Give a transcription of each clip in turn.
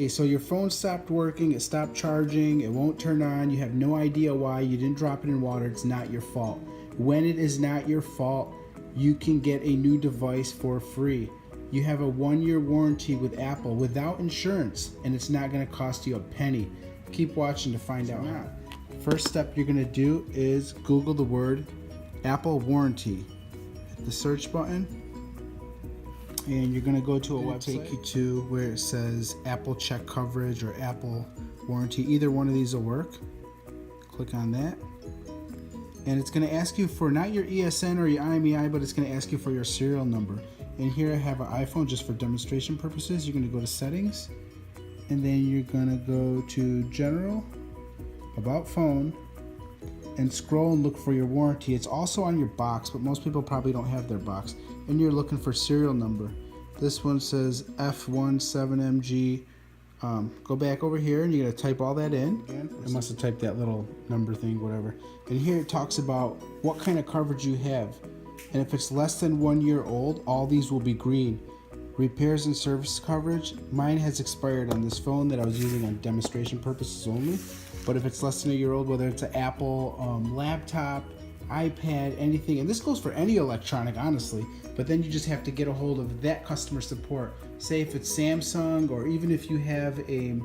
Okay, so your phone stopped working, it stopped charging, it won't turn on, you have no idea why, you didn't drop it in water, it's not your fault. When it is not your fault, you can get a new device for free. You have a 1-year warranty with Apple without insurance, and it's not going to cost you a penny. Keep watching to find out. First step you're going to do is Google the word Apple warranty. Hit the search button, and you're going to go to a website. Take you to where it says Apple check coverage or Apple warranty. Either one of these will work. Click on that, and it's going to ask you for not your ESN or your IMEI, but it's going to ask you for your serial number. And here I have an iPhone just for demonstration purposes. You're going to go to settings, and then you're going to go to general, about phone, and scroll and look for your warranty. It's also on your box, but most people probably don't have their box. And you're looking for serial number. This one says F17MG. Go back over here and you're going to type all that in. I must have typed that little number thing, whatever. And here it talks about what kind of coverage you have. And if it's less than 1 year old, all these will be green. Repairs and service coverage, mine has expired on this phone that I was using on demonstration purposes only. But if it's less than a year old, whether it's an Apple laptop, iPad, anything, and this goes for any electronic, honestly, but then you just have to get a hold of that customer support. Say if it's Samsung, or even if you have a,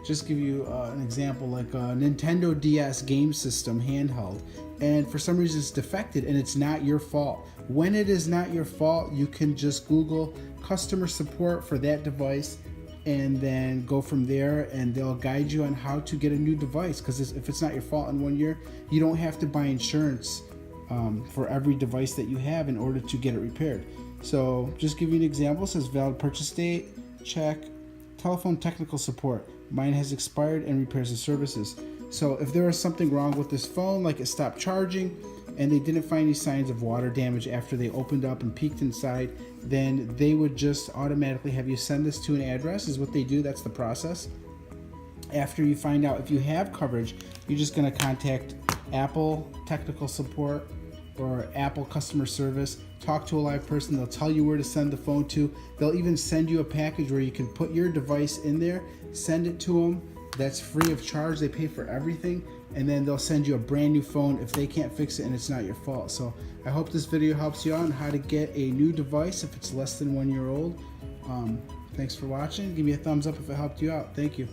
just give you an example, like a Nintendo DS game system handheld, and for some reason it's defected and it's not your fault. When it is not your fault, you can just Google customer support for that device and then go from there, and they'll guide you on how to get a new device, because if it's not your fault in 1 year, you don't have to buy insurance for every device that you have in order to get it repaired. So just give you an example. It says valid purchase date, check, telephone technical support, mine has expired, and repairs and services. So if there was something wrong with this phone, like it stopped charging and they didn't find any signs of water damage after they opened up and peeked inside, then they would just automatically have you send this to an address, is what they do. That's the process. After you find out if you have coverage, you're just going to contact Apple technical support or Apple customer service, talk to a live person. They'll tell you where to send the phone to. They'll even send you a package where you can put your device in there, send it to them. That's free of charge. They pay for everything, and then they'll send you a brand new phone if they can't fix it and it's not your fault. So I hope this video helps you out on how to get a new device if it's less than 1 year old. Thanks for watching. Give me a thumbs up if it helped you out. Thank you.